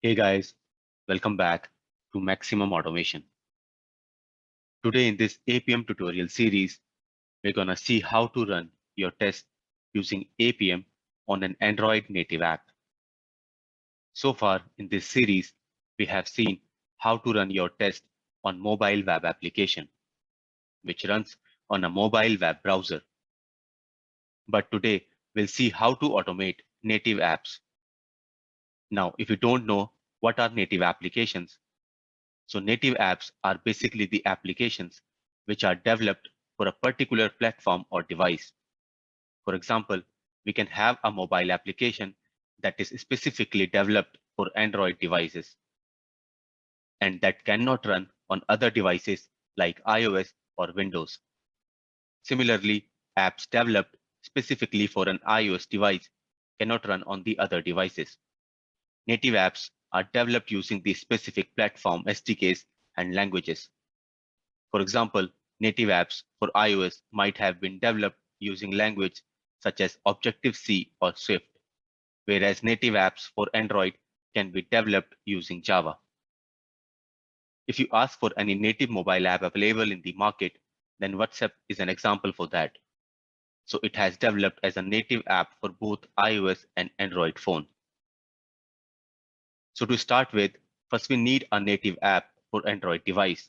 Hey guys, welcome back to Maximum Automation. Today in this APM tutorial series, we're gonna see how to run your test using APM on an Android native app. So far in this series, we have seen how to run your test on mobile web application, which runs on a mobile web browser. But today we'll see how to automate native apps. Now, if you don't know what are native applications, so native apps are basically the applications which are developed for a particular platform or device. For example, we can have a mobile application that is specifically developed for Android devices and that cannot run on other devices like iOS or Windows. Similarly, apps developed specifically for an iOS device cannot run on the other devices. Native apps are developed using the specific platform SDKs and languages. For example, native apps for iOS might have been developed using language such as Objective-C or Swift, whereas native apps for Android can be developed using Java. If you ask for any native mobile app available in the market, then WhatsApp is an example for that. So it has developed as a native app for both iOS and Android phone. So to start with, first we need a native app for Android device.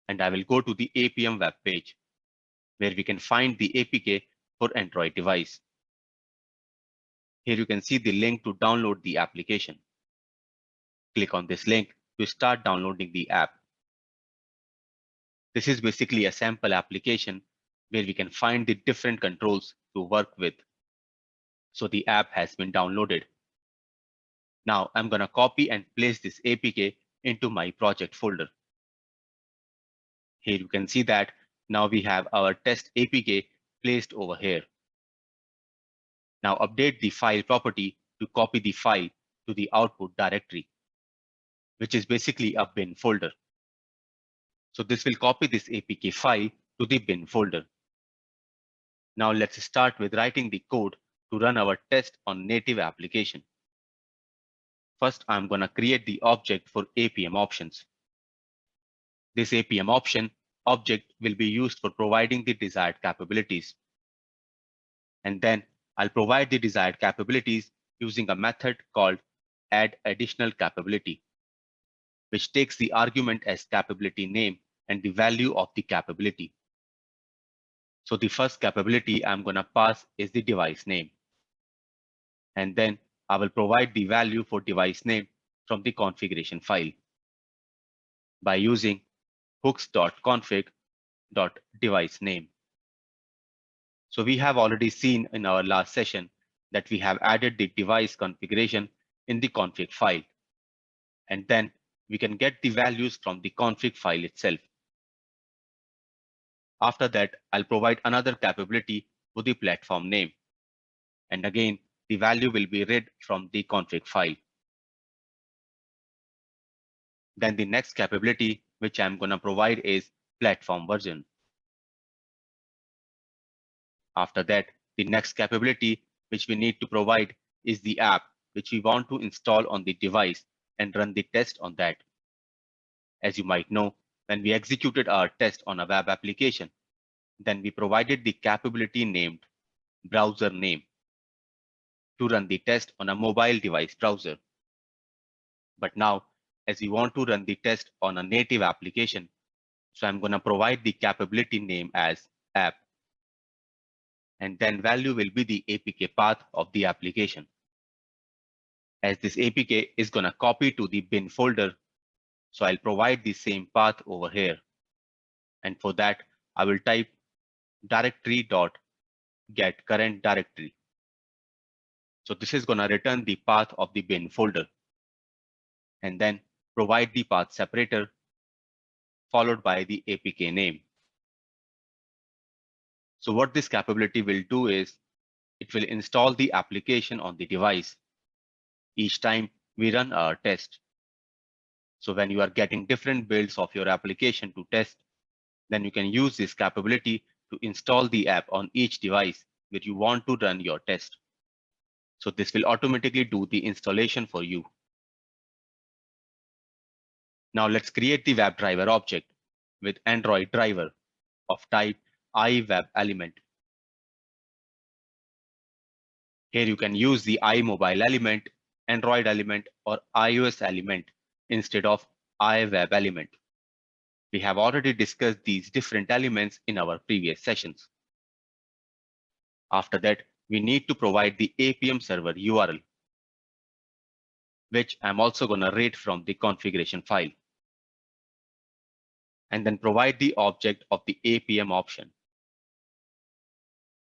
And I will go to the APM web page where we can find the APK for Android device. Here you can see the link to download the application. Click on this link to start downloading the app. This is basically a sample application where we can find the different controls to work with. So the app has been downloaded. Now I'm going to copy and place this APK into my project folder. Here you can see that now we have our test APK placed over here. Now update the file property to copy the file to the output directory, which is basically a bin folder. So this will copy this APK file to the bin folder. Now let's start with writing the code to run our test on native application. First, I'm going to create the object for APM options. This APM option object will be used for providing the desired capabilities. And then I'll provide the desired capabilities using a method called add additional capability, which takes the argument as capability name and the value of the capability. So the first capability I'm going to pass is the device name. And then I will provide the value for device name from the configuration file by using hooks.config.device_name. So we have already seen in our last session that we have added the device configuration in the config file. And then we can get the values from the config file itself. After that, I'll provide another capability for the platform name. And again, the value will be read from the config file. Then the next capability which I'm going to provide is platform version. After that, the next capability which we need to provide is the app which we want to install on the device and run the test on that. As you might know, when we executed our test on a web application, then we provided the capability named browser name to run the test on a mobile device browser. But now, as we want to run the test on a native application, so I'm going to provide the capability name as app. And then value will be the APK path of the application. As this APK is going to copy to the bin folder, so I'll provide the same path over here. And for that, I will type directory.get current directory. So this is going to return the path of the bin folder. And then provide the path separator followed by the APK name. So what this capability will do is it will install the application on the device each time we run our test. So when you are getting different builds of your application to test, then you can use this capability to install the app on each device where you want to run your test. So this will automatically do the installation for you. Now let's create the WebDriver object with Android driver of type iWebElement. Here you can use the iMobile element, Android element, or iOS element instead of iWebElement. We have already discussed these different elements in our previous sessions. After that, we need to provide the APM server URL, which I'm also going to read from the configuration file, and then provide the object of the APM option.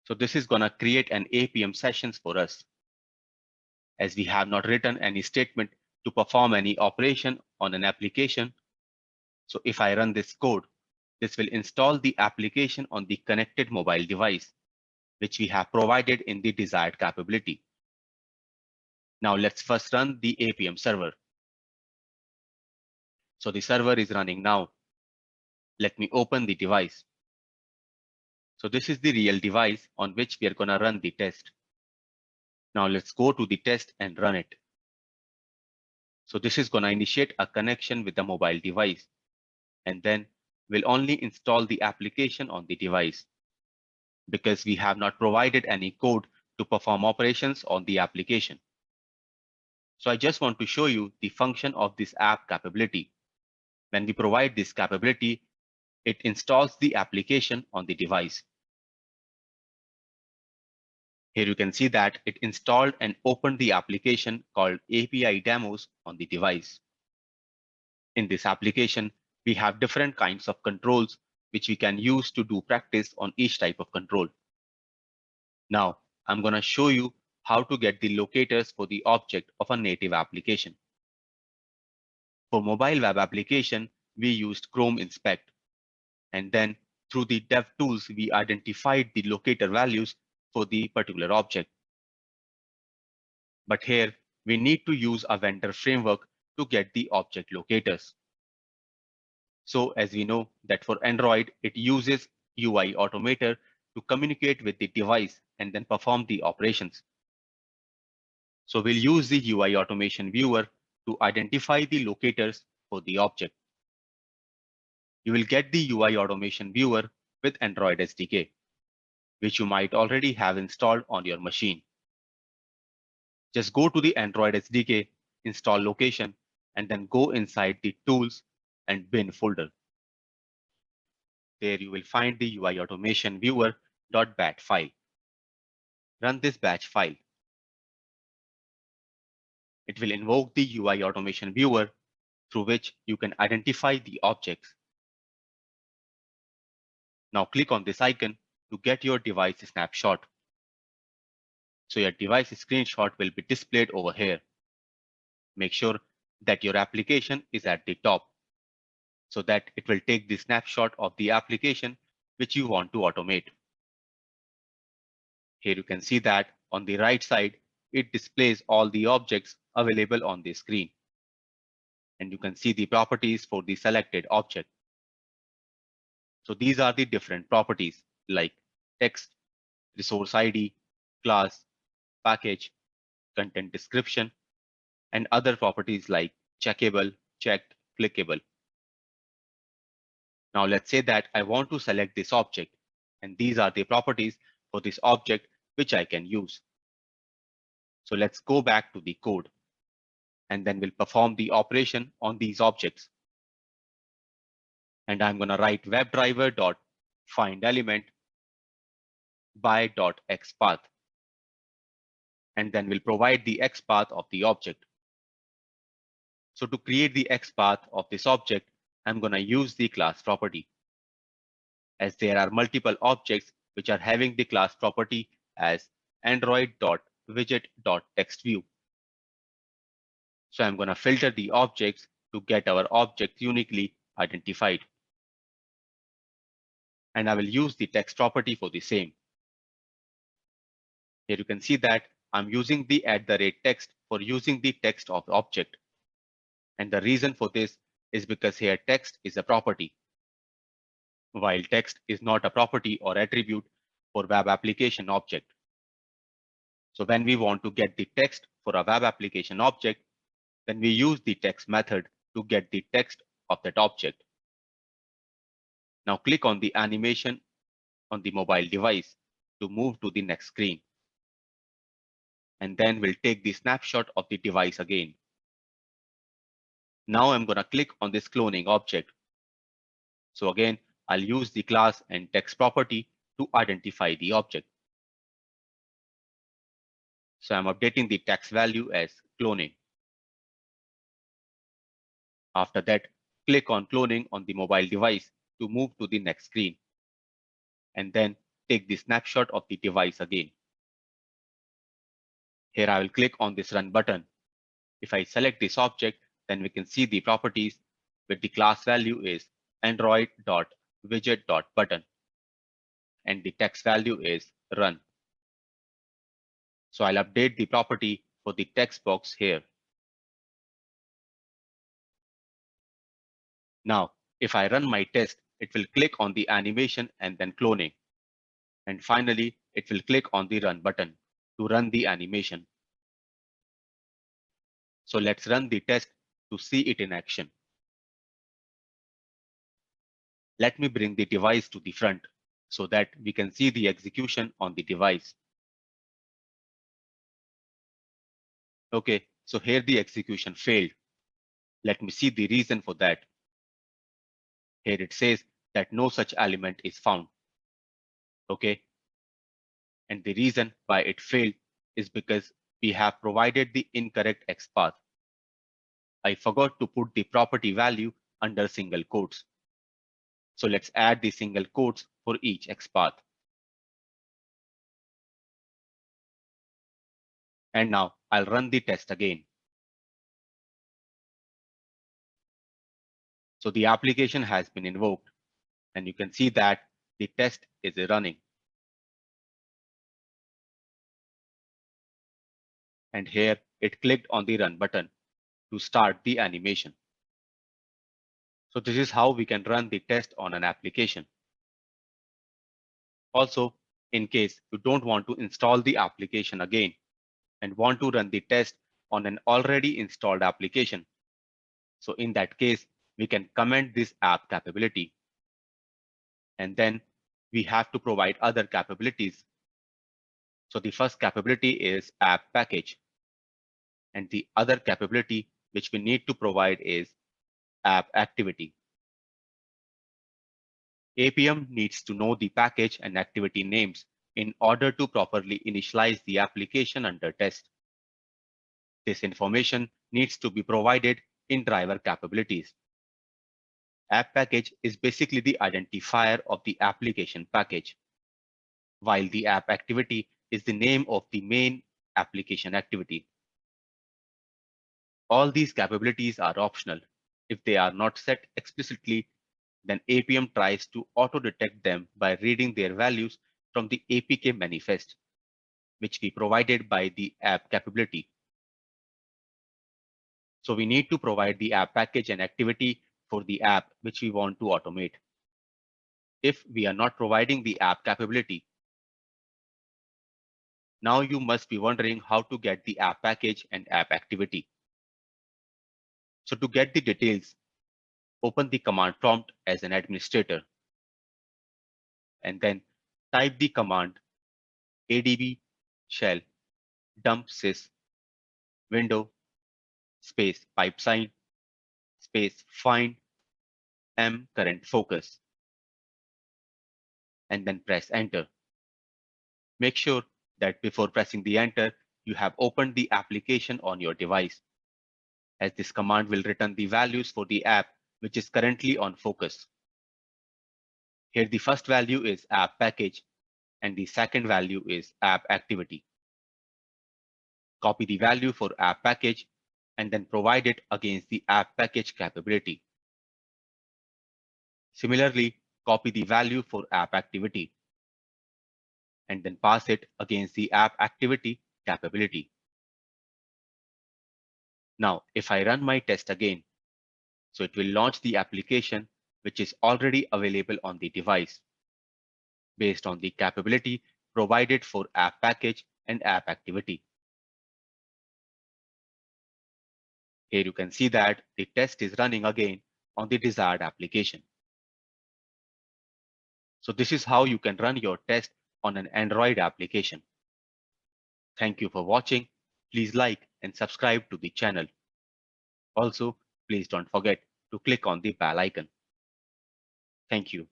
So this is going to create an APM sessions for us, as we have not written any statement to perform any operation on an application. So if I run this code, this will install the application on the connected mobile device, which we have provided in the desired capability. Now let's first run the APM server. So the server is running now. Let me open the device. So this is the real device on which we are going to run the test. Now let's go to the test and run it. So this is going to initiate a connection with the mobile device, and then we'll only install the application on the device, because we have not provided any code to perform operations on the application. So I just want to show you the function of this app capability. When we provide this capability, it installs the application on the device. Here you can see that it installed and opened the application called API Demos on the device. In this application, we have different kinds of controls which we can use to do practice on each type of control. Now, I'm going to show you how to get the locators for the object of a native application. For mobile web application, we used Chrome Inspect, and then through the DevTools, we identified the locator values for the particular object. But here, we need to use a vendor framework to get the object locators. So as we know that for Android, it uses UI Automator to communicate with the device and then perform the operations. So we'll use the UI Automation Viewer to identify the locators for the object. You will get the UI Automation Viewer with Android SDK, which you might already have installed on your machine. Just go to the Android SDK, install location, and then go inside the Tools and Bin folder. There you will find the UI Automation Viewer.bat file. Run this batch file. It will invoke the UI Automation Viewer through which you can identify the objects. Now click on this icon to get your device snapshot. So your device screenshot will be displayed over here. Make sure that your application is at the top, so that it will take the snapshot of the application which you want to automate. Here you can see that on the right side, it displays all the objects available on the screen. And you can see the properties for the selected object. So these are the different properties like text, resource ID, class, package, content description, and other properties like checkable, checked, clickable. Now let's say that I want to select this object, and these are the properties for this object which I can use. So let's go back to the code, and then we'll perform the operation on these objects. And I'm going to write WebDriver.findElement by.xpath, and then we'll provide the XPath of the object. So to create the XPath of this object, I'm going to use the class property, as there are multiple objects which are having the class property as Android.widget.textView. So I'm going to filter the objects to get our object uniquely identified. And I will use the text property for the same. Here you can see that I'm using the @text for using the text of the object. And the reason for this is because here text is a property, while text is not a property or attribute for web application object. So when we want to get the text for a web application object, then we use the text method to get the text of that object. Now click on the animation on the mobile device to move to the next screen. And then we'll take the snapshot of the device again. Now I'm going to click on this cloning object. So again, I'll use the class and text property to identify the object. So I'm updating the text value as cloning. After that, click on cloning on the mobile device to move to the next screen. And then take the snapshot of the device again. Here I will click on this run button. If I select this object, then we can see the properties with the class value is android.widget.button and the text value is run. So I'll update the property for the text box here. Now, if I run my test, it will click on the animation and then cloning. And finally, it will click on the run button to run the animation. So let's run the test to see it in action. Let me bring the device to the front so that we can see the execution on the device. Okay, so here the execution failed. Let me see the reason for that. Here it says that no such element is found. Okay, and the reason why it failed is because we have provided the incorrect XPath. I forgot to put the property value under single quotes. So let's add the single quotes for each XPath. And now I'll run the test again. So the application has been invoked and you can see that the test is running. And here it clicked on the run button to start the animation. So this is how we can run the test on an application. Also, in case you don't want to install the application again and want to run the test on an already installed application. So in that case, we can comment this app capability. And then we have to provide other capabilities. So the first capability is app package. And the other capability which we need to provide is app activity. APM needs to know the package and activity names in order to properly initialize the application under test. This information needs to be provided in driver capabilities. App package is basically the identifier of the application package, while the app activity is the name of the main application activity. All these capabilities are optional. If they are not set explicitly, then APM tries to auto-detect them by reading their values from the APK manifest, which we provided by the app capability. So we need to provide the app package and activity for the app which we want to automate. If we are not providing the app capability, now you must be wondering how to get the app package and app activity. So to get the details, open the command prompt as an administrator and then type the command adb shell dump sys window space pipe sign space find m current focus and then press enter. Make sure that before pressing the enter, you have opened the application on your device, as this command will return the values for the app which is currently on focus. Here the first value is app package and the second value is app activity. Copy the value for app package and then provide it against the app package capability. Similarly, copy the value for app activity and then pass it against the app activity capability. Now, if I run my test again, so it will launch the application which is already available on the device based on the capability provided for app package and app activity. Here you can see that the test is running again on the desired application. So this is how you can run your test on an Android application. Thank you for watching. Please like and subscribe to the channel. Also, please don't forget to click on the bell icon. Thank you.